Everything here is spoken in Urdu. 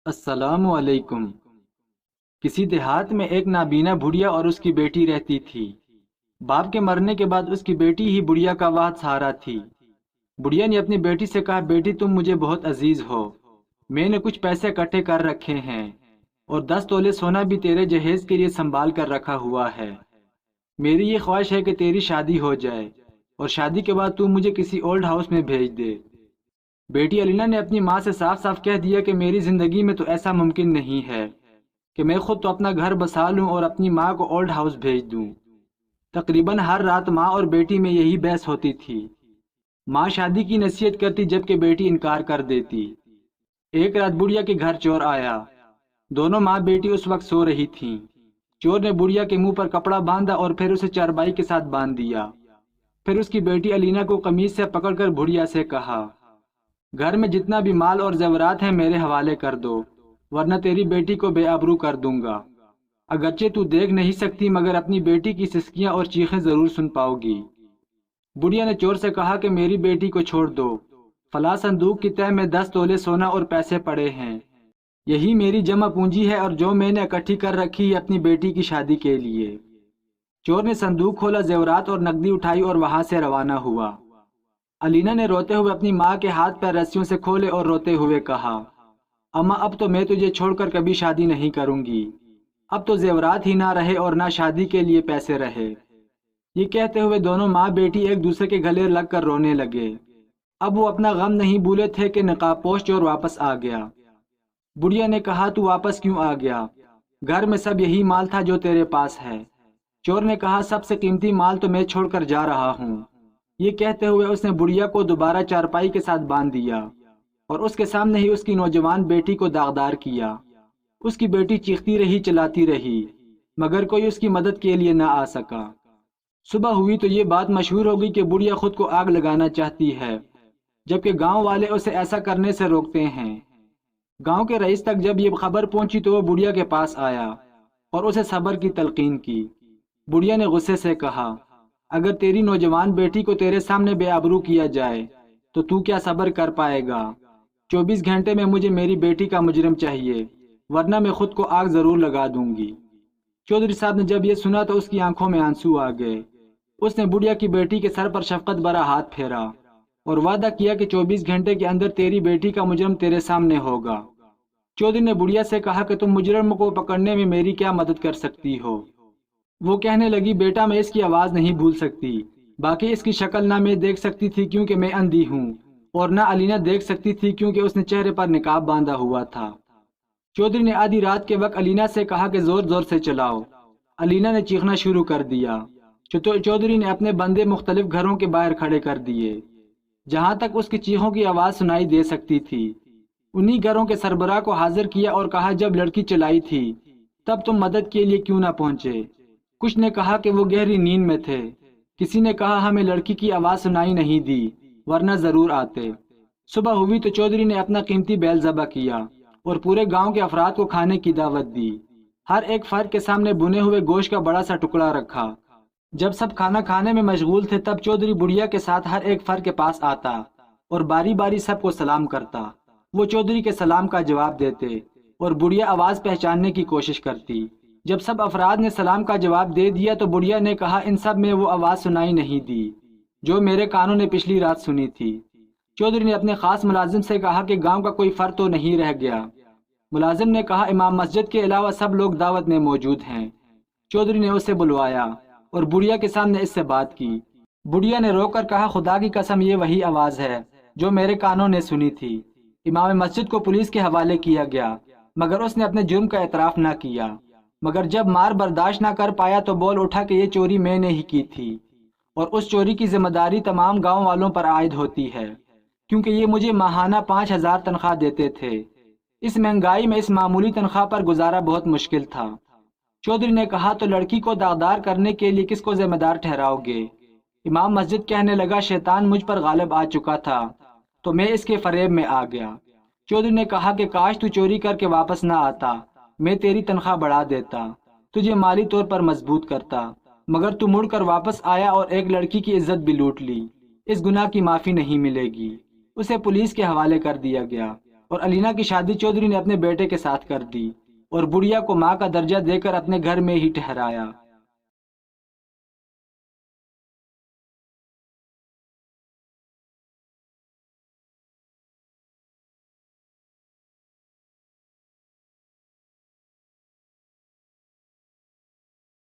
السلام علیکم۔ کسی دیہات میں ایک نابینا بڑھیا اور اس کی بیٹی رہتی تھی۔ باپ کے مرنے کے بعد اس کی بیٹی ہی بڑھیا کا واحد سہارا تھی۔ بڑھیا نے اپنی بیٹی سے کہا، بیٹی تم مجھے بہت عزیز ہو، میں نے کچھ پیسے اکٹھے کر رکھے ہیں اور 10 تولے سونا بھی تیرے جہیز کے لیے سنبھال کر رکھا ہوا ہے۔ میری یہ خواہش ہے کہ تیری شادی ہو جائے اور شادی کے بعد تو مجھے کسی اولڈ ہاؤس میں بھیج دے۔ بیٹی علینا نے اپنی ماں سے صاف صاف کہہ دیا کہ میری زندگی میں تو ایسا ممکن نہیں ہے کہ میں خود تو اپنا گھر بسا لوں اور اپنی ماں کو اولڈ ہاؤس بھیج دوں۔ تقریباً ہر رات ماں اور بیٹی میں یہی بحث ہوتی تھی۔ ماں شادی کی نصیحت کرتی جبکہ بیٹی انکار کر دیتی۔ ایک رات بڑھیا کے گھر چور آیا۔ دونوں ماں بیٹی اس وقت سو رہی تھیں۔ چور نے بڑھیا کے منہ پر کپڑا باندھا اور پھر اسے چارپائی کے ساتھ باندھ دیا۔ پھر اس کی بیٹی علینا کو قمیص سے پکڑ کر بڑھیا سے کہا، گھر میں جتنا بھی مال اور زیورات ہیں میرے حوالے کر دو، ورنہ تیری بیٹی کو بے آبرو کر دوں گا۔ اگرچہ تو دیکھ نہیں سکتی مگر اپنی بیٹی کی سسکیاں اور چیخیں ضرور سن پاؤ گی۔ بڑھیا نے چور سے کہا کہ میری بیٹی کو چھوڑ دو، فلاں صندوق کی تہہ میں 10 تولے سونا اور پیسے پڑے ہیں، یہی میری جمع پونجی ہے اور جو میں نے اکٹھی کر رکھی ہے اپنی بیٹی کی شادی کے لیے۔ چور نے صندوق کھولا، زیورات اور نقدی اٹھائی اور وہاں سے روانہ ہوا۔ علینا نے روتے ہوئے اپنی ماں کے ہاتھ پیر رسیوں سے کھولے اور روتے ہوئے کہا، اماں اب تو میں تجھے چھوڑ کر کبھی شادی نہیں کروں گی، اب تو زیورات ہی نہ رہے اور نہ شادی کے لیے پیسے رہے۔ یہ کہتے ہوئے دونوں ماں بیٹی ایک دوسرے کے گلے لگ کر رونے لگے۔ اب وہ اپنا غم نہیں بھولے تھے کہ نقاب پوش چور واپس آ گیا۔ بڑھیا نے کہا، تو واپس کیوں آ گیا؟ گھر میں سب یہی مال تھا جو تیرے پاس ہے۔ چور نے کہا، سب سے قیمتی مال تو میں چھوڑ کر جا رہا ہوں۔ یہ کہتے ہوئے اس نے بڑھیا کو دوبارہ چارپائی کے ساتھ باندھ دیا اور اس کے سامنے ہی اس کی نوجوان بیٹی کو داغدار کیا۔ اس کی بیٹی چیختی رہی، چلاتی رہی، مگر کوئی اس کی مدد کے لیے نہ آ سکا۔ صبح ہوئی تو یہ بات مشہور ہو گئی کہ بڑھیا خود کو آگ لگانا چاہتی ہے، جبکہ گاؤں والے اسے ایسا کرنے سے روکتے ہیں۔ گاؤں کے رئیس تک جب یہ خبر پہنچی تو وہ بڑھیا کے پاس آیا اور اسے صبر کی تلقین کی۔ بڑھیا نے غصے سے کہا، اگر تیری نوجوان بیٹی کو تیرے سامنے بے آبرو کیا جائے تو کیا صبر کر پائے گا؟ 24 گھنٹے میں مجھے میری بیٹی کا مجرم چاہیے، ورنہ میں خود کو آگ ضرور لگا دوں گی۔ چودھری صاحب نے جب یہ سنا تو اس کی آنکھوں میں آنسو آ گئے۔ اس نے بڑھیا کی بیٹی کے سر پر شفقت بھرا ہاتھ پھیرا اور وعدہ کیا کہ 24 گھنٹے کے اندر تیری بیٹی کا مجرم تیرے سامنے ہوگا۔ چودھری نے بڑھیا سے کہا کہ تم مجرم کو پکڑنے میں میری کیا مدد کر سکتی ہو؟ وہ کہنے لگی، بیٹا میں اس کی آواز نہیں بھول سکتی، باقی اس کی شکل نہ میں دیکھ سکتی تھی کیونکہ میں اندھی ہوں، اور نہ علینا دیکھ سکتی تھی کیونکہ اس نے چہرے پر نقاب باندھا ہوا تھا۔ چودھری نے آدھی رات کے وقت علینا سے کہا کہ زور زور سے چلاؤ۔ علینا نے چیخنا شروع کر دیا۔ چودھری نے اپنے بندے مختلف گھروں کے باہر کھڑے کر دیے، جہاں تک اس کی چیخوں کی آواز سنائی دے سکتی تھی۔ انہی گھروں کے سربراہ کو حاضر کیا اور کہا، جب لڑکی چلائی تھی تب تم مدد کے لیے کیوں نہ پہنچے؟ کچھ نے کہا کہ وہ گہری نیند میں تھے، کسی نے کہا ہمیں لڑکی کی آواز سنائی نہیں دی ورنہ ضرور آتے۔ صبح ہوئی تو چودھری نے اپنا قیمتی بیل ذبح کیا اور پورے گاؤں کے افراد کو کھانے کی دعوت دی۔ ہر ایک فرد کے سامنے بنے ہوئے گوشت کا بڑا سا ٹکڑا رکھا۔ جب سب کھانا کھانے میں مشغول تھے تب چودھری بڑھیا کے ساتھ ہر ایک فرد کے پاس آتا اور باری باری سب کو سلام کرتا۔ وہ چودھری کے سلام کا جواب دیتے اور بڑھیا آواز پہچاننے کی کوشش کرتی۔ جب سب افراد نے سلام کا جواب دے دیا تو بڑھیا نے کہا، ان سب میں وہ آواز سنائی نہیں دی جو میرے کانوں نے پچھلی رات سنی تھی۔ چودھری نے اپنے خاص ملازم سے کہا کہ گاؤں کا کوئی فرد تو نہیں رہ گیا۔ ملازم نے کہا، امام مسجد کے علاوہ سب لوگ دعوت میں موجود ہیں۔ چودھری نے اسے بلوایا اور بڑھیا کے سامنے اس سے بات کی۔ بڑھیا نے رو کر کہا، خدا کی قسم یہ وہی آواز ہے جو میرے کانوں نے سنی تھی۔ امام مسجد کو پولیس کے حوالے کیا گیا مگر اس نے اپنے جرم کا اعتراف نہ کیا، مگر جب مار برداشت نہ کر پایا تو بول اٹھا کہ یہ چوری میں نے ہی کی تھی اور اس چوری کی ذمہ داری تمام گاؤں والوں پر عائد ہوتی ہے کیونکہ یہ مجھے ماہانہ 5000 تنخواہ دیتے تھے۔ اس مہنگائی میں اس معمولی تنخواہ پر گزارا بہت مشکل تھا۔ چودھری نے کہا، تو لڑکی کو داغدار کرنے کے لیے کس کو ذمہ دار ٹھہراؤ گے؟ امام مسجد کہنے لگا، شیطان مجھ پر غالب آ چکا تھا تو میں اس کے فریب میں آ گیا۔ چودھری نے کہا کہ کاش تو چوری کر کے واپس نہ آتا، میں تیری تنخواہ بڑھا دیتا، تجھے مالی طور پر مضبوط کرتا، مگر تو مڑ کر واپس آیا اور ایک لڑکی کی عزت بھی لوٹ لی۔ اس گناہ کی معافی نہیں ملے گی۔ اسے پولیس کے حوالے کر دیا گیا۔ اور علینا کی شادی چودھری نے اپنے بیٹے کے ساتھ کر دی اور بڑھیا کو ماں کا درجہ دے کر اپنے گھر میں ہی ٹھہرایا۔